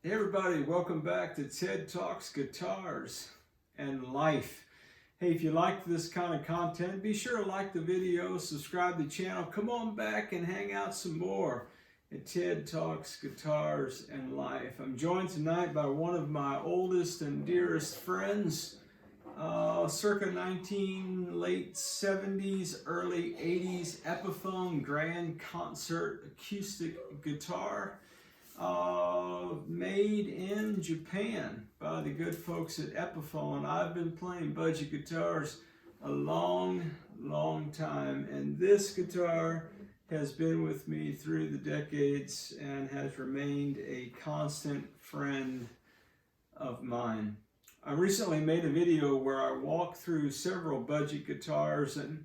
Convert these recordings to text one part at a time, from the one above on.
Hey everybody, welcome back to TED Talks Guitars and Life. Hey, if you like this kind of content, be sure to like the video, subscribe to the channel. Come on back and hang out some more at TED Talks Guitars and Life. I'm joined tonight by one of my oldest and dearest friends, circa late 70s, early 80s Epiphone Grand Concert acoustic guitar. Made in Japan by the good folks at Epiphone. I've been playing budget guitars a long time, and this guitar has been with me through the decades and has remained a constant friend of mine. I recently made a video where I walked through several budget guitars, and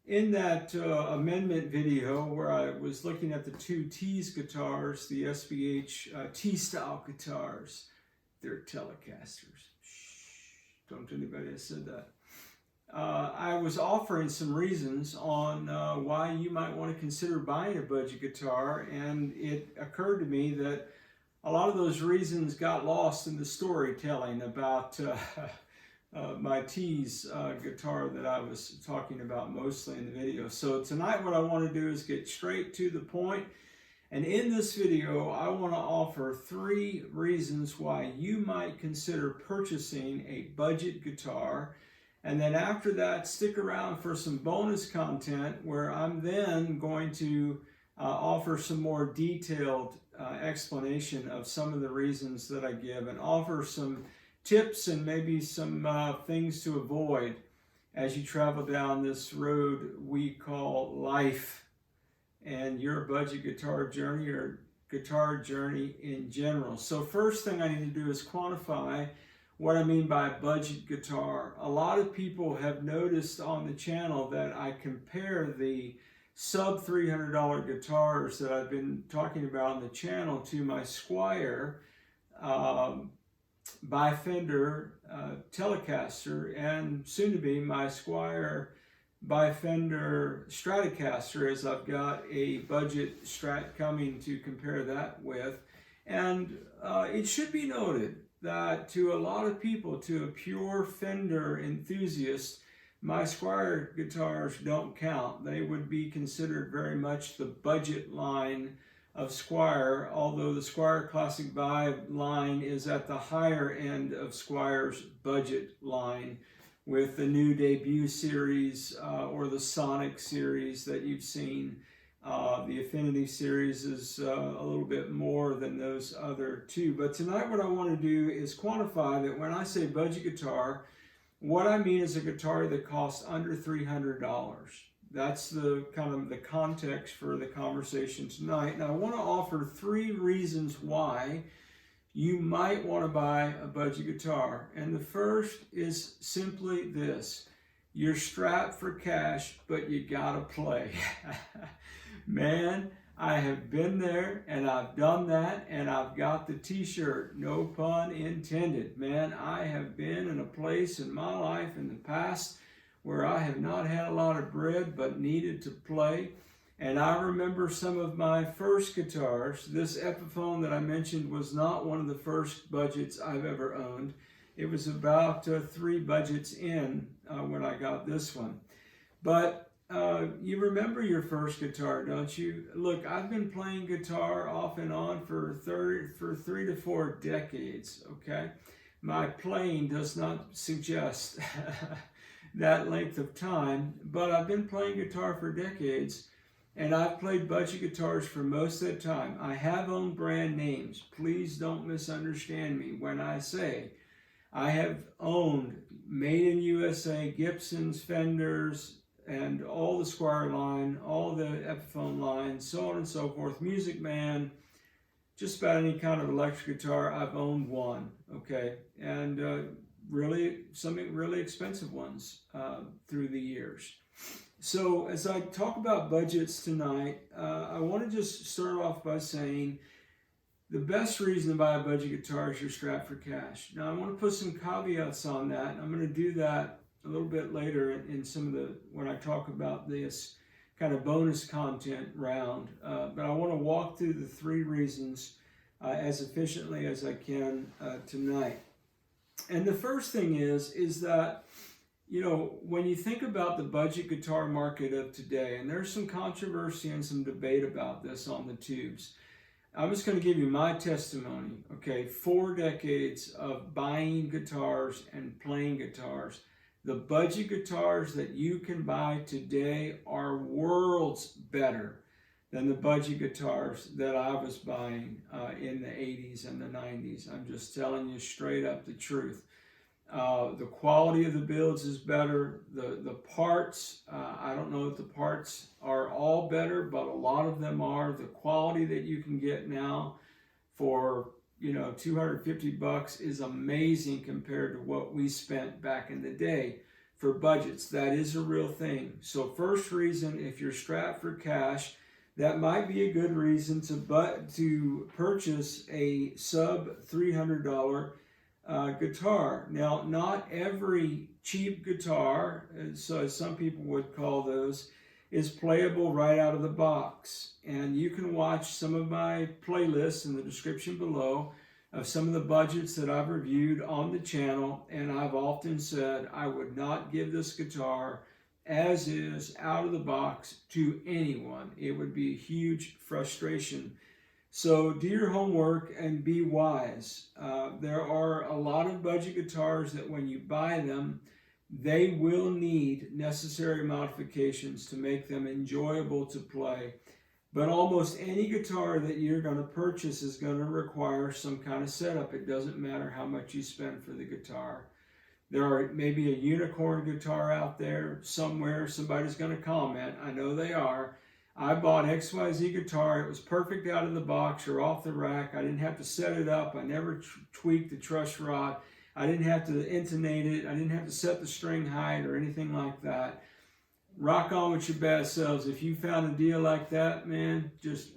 in that amendment video where I was looking at the two Tease guitars, the SBH T-style guitars, they're Telecasters. Shh, don't tell anybody I said that. I was offering some reasons on why you might want to consider buying a budget guitar, and it occurred to me that a lot of those reasons got lost in the storytelling about my Tease guitar that I was talking about mostly in the video. So tonight what I want to do is get straight to the point. And in this video, I want to offer 3 reasons why you might consider purchasing a budget guitar. And then after that, stick around for some bonus content where I'm then going to offer some more detailed explanation of some of the reasons that I give and offer some tips and maybe some things to avoid as you travel down this road we call life and your budget guitar journey or guitar journey in general. So first thing I need to do is quantify what I mean by budget guitar. A lot of people have noticed on the channel that I compare the sub $300 guitars that I've been talking about on the channel to my Squier by Fender Telecaster, and soon to be my Squier by Fender Stratocaster, as I've got a budget Strat coming to compare that with. And it should be noted that to a lot of people, to a pure Fender enthusiast, my Squier guitars don't count. They would be considered very much the budget line of Squier, although the Squier Classic Vibe line is at the higher end of Squier's budget line with the new Debut series or the Sonic series that you've seen. The Affinity series is a little bit more than those other two. But tonight what I want to do is quantify that when I say budget guitar, what I mean is a guitar that costs under $300. That's the kind of the context for the conversation tonight. And I want to offer 3 reasons why you might want to buy a budget guitar. And the first is simply this: you're strapped for cash, but you gotta play. Man, I have been there and I've done that, and I've got the t-shirt, no pun intended. Man, I have been in a place in my life in the past where I have not had a lot of bread but needed to play. And I remember some of my first guitars. This Epiphone that I mentioned was not one of the first budgets I've ever owned. It was about 3 budgets in when I got this one. But you remember your first guitar, don't you? Look, I've been playing guitar off and on for 3 to 4 decades, okay? My playing does not suggest that length of time, but I've been playing guitar for decades, and I've played budget guitars for most of that time. I have owned brand names. Please don't misunderstand me when I say I have owned made in USA, Gibsons, Fenders, and all the Squier line, all the Epiphone line, so on and so forth, Music Man, just about any kind of electric guitar, I've owned one, okay? And really, some really expensive ones through the years. So as I talk about budgets tonight, I want to just start off by saying the best reason to buy a budget guitar is you're strapped for cash. Now I want to put some caveats on that, and I'm going to do that a little bit later in some of the, when I talk about this kind of bonus content round. But I want to walk through the 3 reasons as efficiently as I can tonight. And the first thing is that, you know, when you think about the budget guitar market of today, and there's some controversy and some debate about this on the tubes, I'm just going to give you my testimony, okay? 4 decades of buying guitars and playing guitars. The budget guitars that you can buy today are worlds better than the budget guitars that I was buying in the 80s and the 90s. I'm just telling you straight up the truth. The quality of the builds is better. The parts, I don't know if the parts are all better, but a lot of them are. The quality that you can get now for, you know, $250 is amazing compared to what we spent back in the day for budgets. That is a real thing. So first reason, if you're strapped for cash, that might be a good reason to purchase a sub $300 guitar. Now, not every cheap guitar, so as some people would call those, is playable right out of the box. And you can watch some of my playlists in the description below of some of the budgets that I've reviewed on the channel, and I've often said I would not give this guitar as is out of the box to anyone. It would be a huge frustration. So do your homework and be wise. There are a lot of budget guitars that when you buy them, they will need necessary modifications to make them enjoyable to play. But almost any guitar that you're going to purchase is going to require some kind of setup. It doesn't matter how much you spend for the guitar. There are maybe a unicorn guitar out there somewhere. Somebody's going to comment. I know they are. I bought XYZ guitar. It was perfect out of the box or off the rack. I didn't have to set it up. I never tweaked the truss rod. I didn't have to intonate it. I didn't have to set the string height or anything like that. Rock on with your bad selves. If you found a deal like that, man, just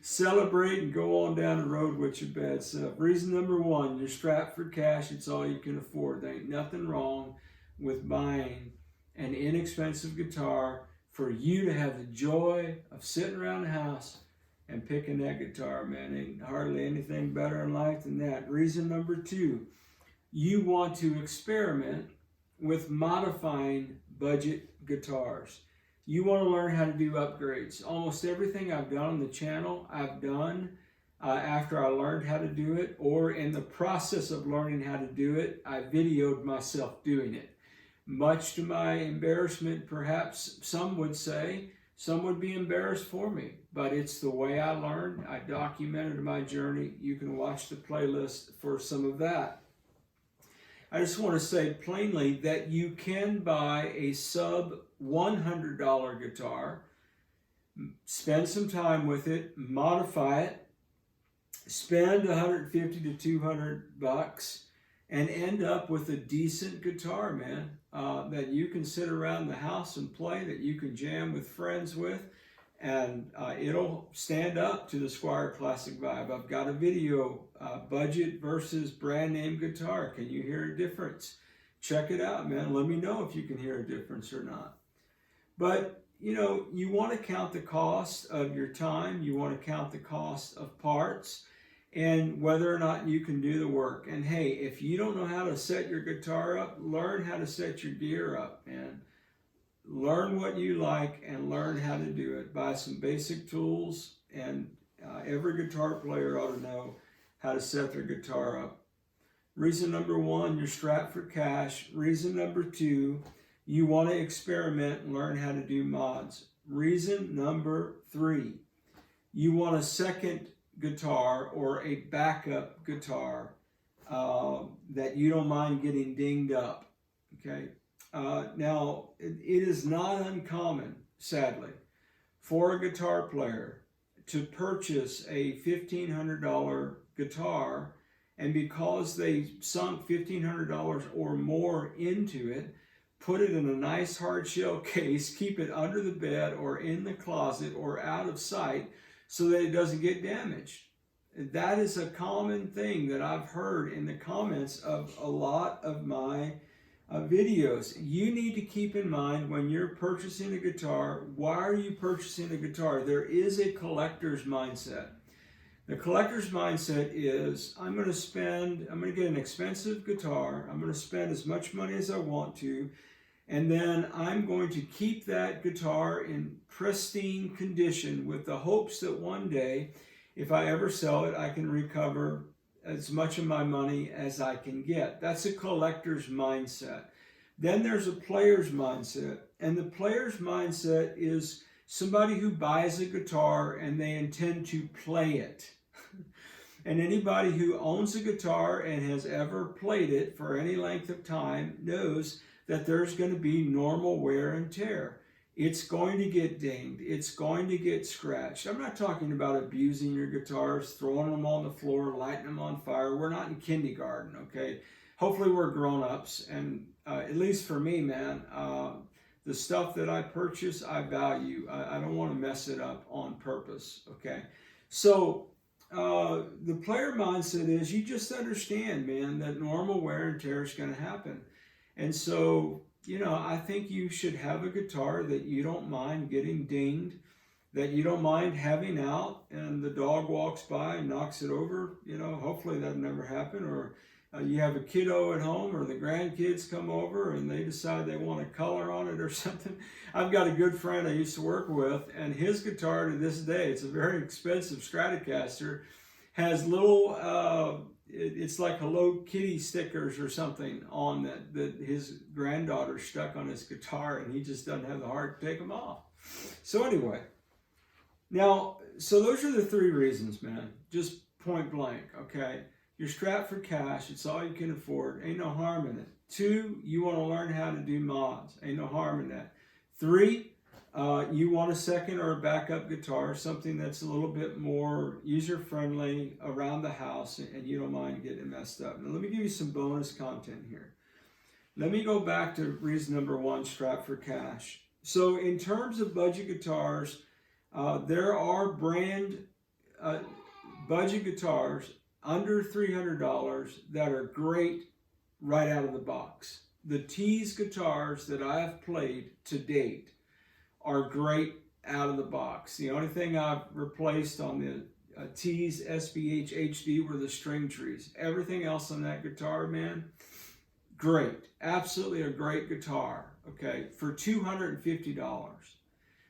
celebrate and go on down the road with your bad self. Reason number 1, you're strapped for cash. It's all you can afford. There ain't nothing wrong with buying an inexpensive guitar for you to have the joy of sitting around the house and picking that guitar, man. Ain't hardly anything better in life than that. Reason number 2, you want to experiment with modifying budget guitars. You want to learn how to do upgrades. Almost everything I've done on the channel, I've done after I learned how to do it, or in the process of learning how to do it, I videoed myself doing it. Much to my embarrassment, perhaps some would say, some would be embarrassed for me, but it's the way I learned. I documented my journey. You can watch the playlist for some of that. I just want to say plainly that you can buy a sub $100 guitar, spend some time with it, modify it, spend $150 to $200, and end up with a decent guitar, man, that you can sit around the house and play, that you can jam with friends with, and it'll stand up to the Squier Classic vibe. I've got a video, budget versus brand name guitar. Can you hear a difference? Check it out, man. Let me know if you can hear a difference or not. But, you know, you want to count the cost of your time. You want to count the cost of parts and whether or not you can do the work. And hey, if you don't know how to set your guitar up, learn how to set your gear up, man. Learn what you like and learn how to do it. Buy some basic tools, and every guitar player ought to know how to set their guitar up. Reason number 1, you're strapped for cash. Reason number 2, you want to experiment and learn how to do mods. Reason number 3, you want a second guitar or a backup guitar that you don't mind getting dinged up, okay? Now, it is not uncommon, sadly, for a guitar player to purchase a $1,500 guitar, and because they sunk $1,500 or more into it, put it in a nice hard shell case, keep it under the bed or in the closet or out of sight so that it doesn't get damaged. That is a common thing that I've heard in the comments of a lot of my videos. You need to keep in mind when you're purchasing a guitar, why are you purchasing a guitar? There is a collector's mindset. The collector's mindset is, I'm going to get an expensive guitar, I'm going to spend as much money as I want to, and then I'm going to keep that guitar in pristine condition with the hopes that one day, if I ever sell it, I can recover as much of my money as I can get. That's a collector's mindset. Then there's a player's mindset, and the player's mindset is somebody who buys a guitar and they intend to play it. And anybody who owns a guitar and has ever played it for any length of time knows that there's going to be normal wear and tear. It's going to get dinged. It's going to get scratched. I'm not talking about abusing your guitars, throwing them on the floor, lighting them on fire. We're not in kindergarten, okay? Hopefully we're grown-ups, and at least for me, man, the stuff that I purchase, I value. I don't want to mess it up on purpose, okay? So the player mindset is you just understand, man, that normal wear and tear is going to happen. And so, you know, I think you should have a guitar that you don't mind getting dinged, that you don't mind having out and the dog walks by and knocks it over. You know, hopefully that never happen. Or you have a kiddo at home, or the grandkids come over and they decide they want a color on it or something. I've got a good friend I used to work with, and his guitar to this day, it's a very expensive Stratocaster, has little, it's like Hello Kitty stickers or something on that his granddaughter stuck on his guitar, and he just doesn't have the heart to take them off. So anyway, now, so those are the three reasons, man, just point blank, okay? You're strapped for cash. It's all you can afford. Ain't no harm in it. 2, you want to learn how to do mods. Ain't no harm in that. 3, you want a second or a backup guitar, something that's a little bit more user-friendly around the house, and you don't mind getting messed up. Now, let me give you some bonus content here. Let me go back to reason number 1, strapped for cash. So in terms of budget guitars, there are brand budget guitars under $300 that are great right out of the box. The Tease guitars that I have played to date are great out of the box. The only thing I've replaced on the Tease SBH HD were the string trees. Everything else on that guitar, man, great. Absolutely a great guitar, okay, for $250.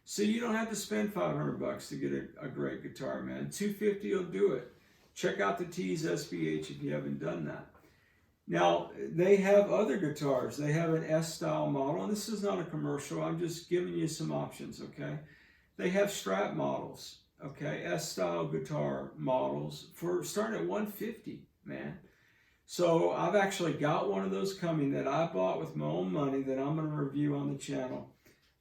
So you don't have to spend $500 to get a great guitar, man. $250 will do it. Check out the Tease SBH if you haven't done that. Now, they have other guitars. They have an S-style model, and this is not a commercial. I'm just giving you some options, okay? They have Strat models, okay? S-style guitar models for starting at $150, man. So I've actually got one of those coming that I bought with my own money that I'm going to review on the channel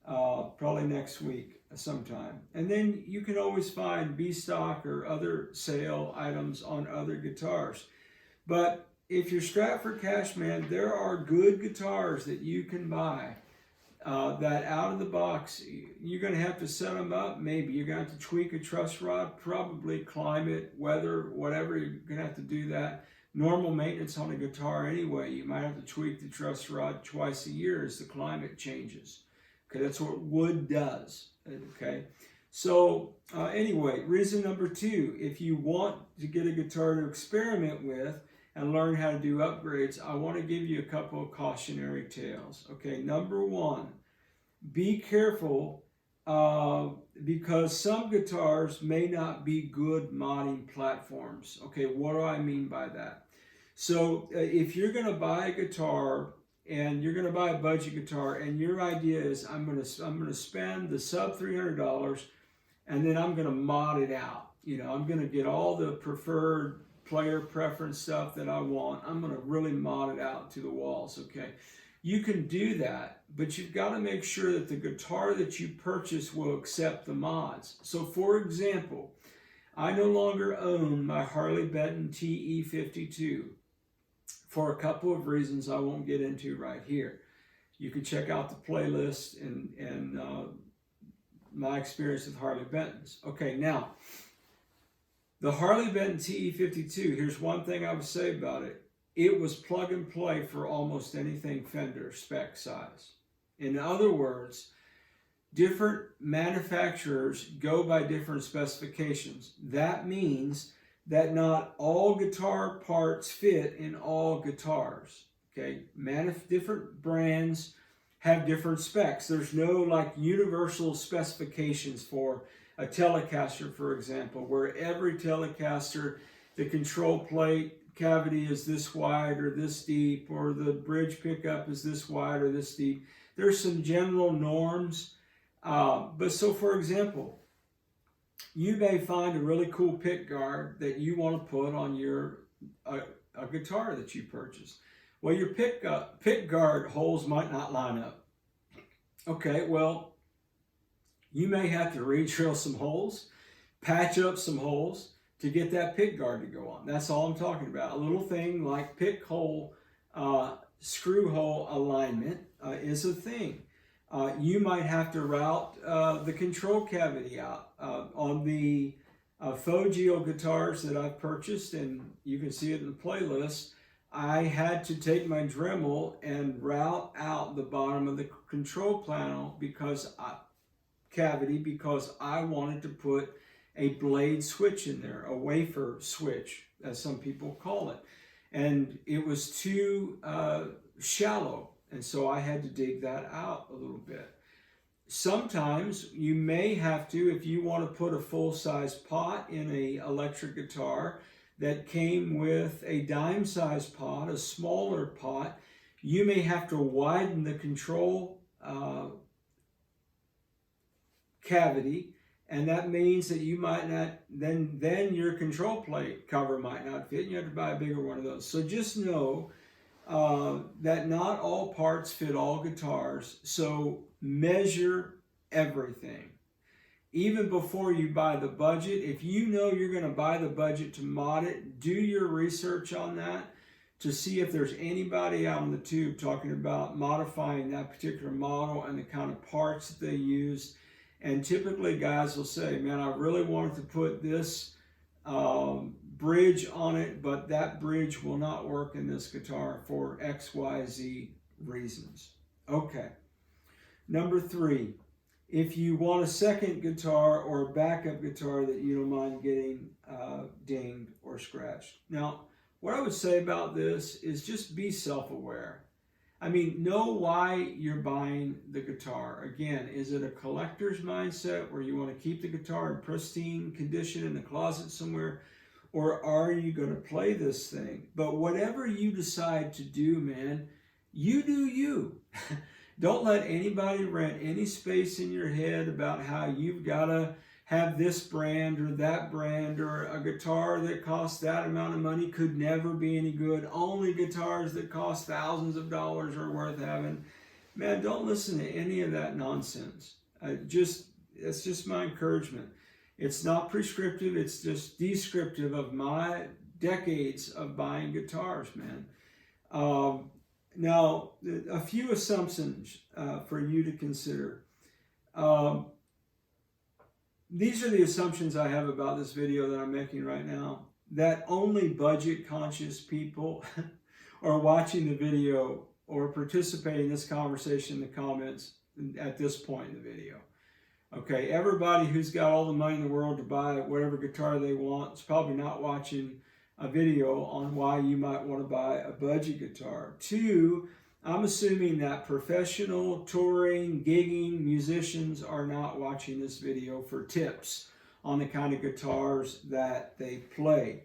probably next week sometime. And then you can always find B-stock or other sale items on other guitars. But if you're strapped for cash, man, there are good guitars that you can buy that out of the box, you're going to have to set them up. Maybe you're going to have to tweak a truss rod, probably climate, weather, whatever. You're going to have to do that. Normal maintenance on a guitar anyway. You might have to tweak the truss rod twice a year as the climate changes. Okay, that's what wood does. Okay, so anyway, reason number 2, if you want to get a guitar to experiment with and learn how to do upgrades, I want to give you a couple of cautionary tales. Okay, number 1, be careful because some guitars may not be good modding platforms. Okay, what do I mean by that? So if you're going to buy a guitar and you're going to buy a budget guitar, and your idea is I'm going to spend the sub $300, and then I'm going to mod it out. You know, I'm going to get all the preferred player preference stuff that I want. I'm going to really mod it out to the walls. Okay, you can do that, but you've got to make sure that the guitar that you purchase will accept the mods. So, for example, I no longer own my Harley Benton TE52. For a couple of reasons I won't get into right here. You can check out the playlist and my experience with Harley Bentons. Okay, now, the Harley Benton TE52, here's one thing I would say about it. It was plug and play for almost anything Fender spec size. In other words, different manufacturers go by different specifications. That means that not all guitar parts fit in all guitars. Okay, different brands have different specs. There's no like universal specifications for a Telecaster, for example, where every Telecaster, the control plate cavity is this wide or this deep, or the bridge pickup is this wide or this deep. There's some general norms. But so, for example, you may find a really cool pick guard that you want to put on your a guitar that you purchased. Well, your pick guard holes might not line up. Okay, well, you may have to re-drill some holes, patch up some holes to get that pick guard to go on. That's all I'm talking about. A little thing like pick hole, screw hole alignment is a thing. You might have to route the control cavity out. On the Fojill guitars that I've purchased, and you can see it in the playlist, I had to take my Dremel and route out the bottom of the control panel cavity because I wanted to put a blade switch in there, a wafer switch, as some people call it. And it was too shallow, and so I had to dig that out a little bit. Sometimes you may have to, if you want to put a full-size pot in an electric guitar that came with a dime-size pot, a smaller pot, you may have to widen the control cavity, and that means that you might not, then your control plate cover might not fit, and you have to buy a bigger one of those. So just know that not all parts fit all guitars, so measure everything. Even before you buy the budget, if you know you're going to buy the budget to mod it, do your research on that to see if there's anybody out on the tube talking about modifying that particular model and the kind of parts that they use. And typically guys will say, man, I really wanted to put this bridge on it, but that bridge will not work in this guitar for XYZ reasons. Okay. Number 3, if you want a second guitar or a backup guitar that you don't mind getting dinged or scratched. Now, what I would say about this is just be self-aware. I mean, know why you're buying the guitar. Again, is it a collector's mindset where you want to keep the guitar in pristine condition in the closet somewhere? Or are you going to play this thing? But whatever you decide to do, man, you do you. Don't let anybody rent any space in your head about how you've got to have this brand or that brand, or a guitar that costs that amount of money could never be any good. Only guitars that cost thousands of dollars are worth having. Man, don't listen to any of that nonsense. It's just my encouragement. It's not prescriptive, it's just descriptive of my decades of buying guitars, man. Now, a few assumptions for you to consider. These are the assumptions I have about this video that I'm making right now. That only budget-conscious people are watching the video or participating in this conversation in the comments at this point in the video. Okay, everybody who's got all the money in the world to buy whatever guitar they want is probably not watching a video on why you might want to buy a budget guitar. 2, I'm assuming that professional touring, gigging musicians are not watching this video for tips on the kind of guitars that they play.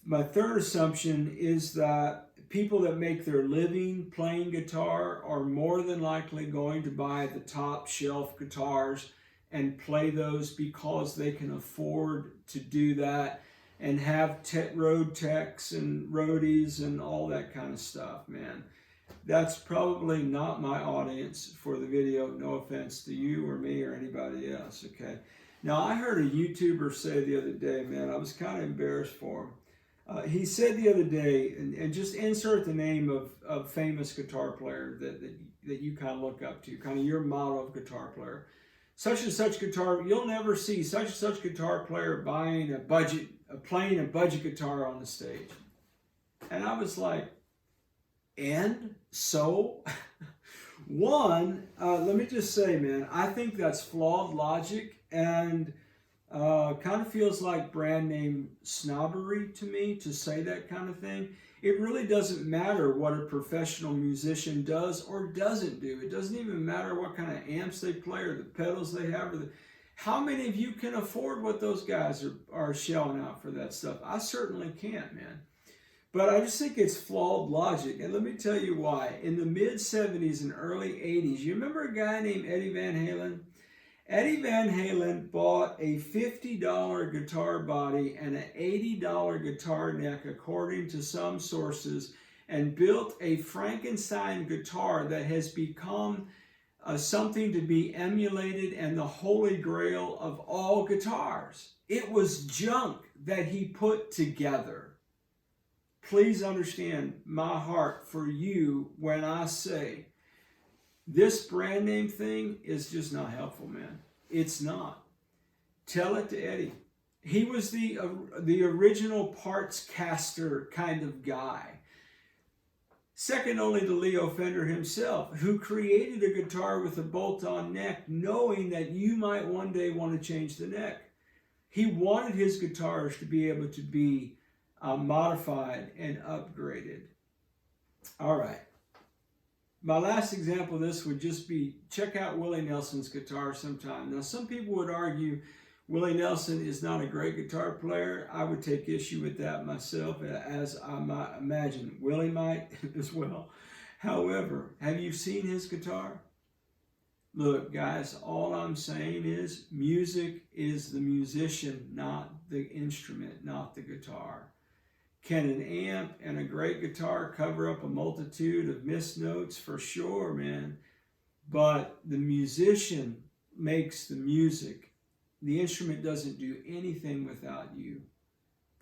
My 3rd assumption is that people that make their living playing guitar are more than likely going to buy the top shelf guitars and play those because they can afford to do that and have road techs and roadies and all that kind of stuff, man. That's probably not my audience for the video. No offense to you or me or anybody else, okay? Now, I heard a YouTuber say the other day, man, I was kind of embarrassed for him. He said the other day, and just insert the name of famous guitar player that you kind of look up to, kind of your model of guitar player. Such and such guitar, you'll never see such and such guitar player playing a budget guitar on the stage. And I was like, and so? One, let me just say, man, I think that's flawed logic, and Kind of feels like brand name snobbery to me to say that kind of thing. It really doesn't matter what a professional musician does or doesn't do. It doesn't even matter what kind of amps they play or the pedals they have. How many of you can afford what those guys are shelling out for that stuff? I certainly can't, man. But I just think it's flawed logic. And let me tell you why. In the mid-70s and early 80s, you remember a guy named Eddie Van Halen? Eddie Van Halen bought a $50 guitar body and an $80 guitar neck, according to some sources, and built a Frankenstein guitar that has become something to be emulated and the holy grail of all guitars. It was junk that he put together. Please understand my heart for you when I say this brand name thing is just not helpful, man. It's not. Tell it to Eddie. He was the original parts caster kind of guy. Second only to Leo Fender himself, who created a guitar with a bolt-on neck, knowing that you might one day want to change the neck. He wanted his guitars to be able to be modified and upgraded. All right. My last example of this would just be, check out Willie Nelson's guitar sometime. Now, some people would argue Willie Nelson is not a great guitar player. I would take issue with that myself, as I might imagine Willie might as well. However, have you seen his guitar? Look, guys, all I'm saying is music is the musician, not the instrument, not the guitar. Can an amp and a great guitar cover up a multitude of missed notes? For sure, man. But the musician makes the music. The instrument doesn't do anything without you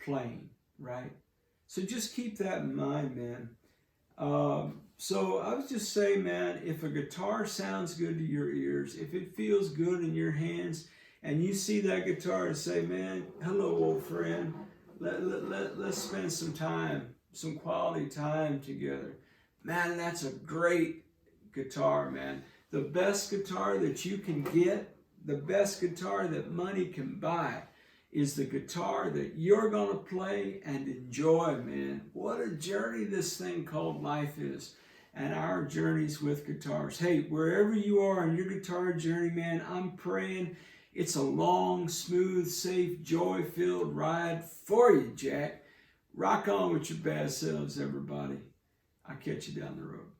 playing, right? So just keep that in mind, man. So I would just say, man, if a guitar sounds good to your ears, if it feels good in your hands, and you see that guitar and say, man, hello, old friend, let's spend some time, some quality time together. Man, that's a great guitar, man. The best guitar that you can get, the best guitar that money can buy, is the guitar that you're going to play and enjoy, man. What a journey this thing called life is, and our journeys with guitars. Hey, wherever you are on your guitar journey, man, I'm praying it's a long, smooth, safe, joy-filled ride for you, Jack. Rock on with your bad selves, everybody. I'll catch you down the road.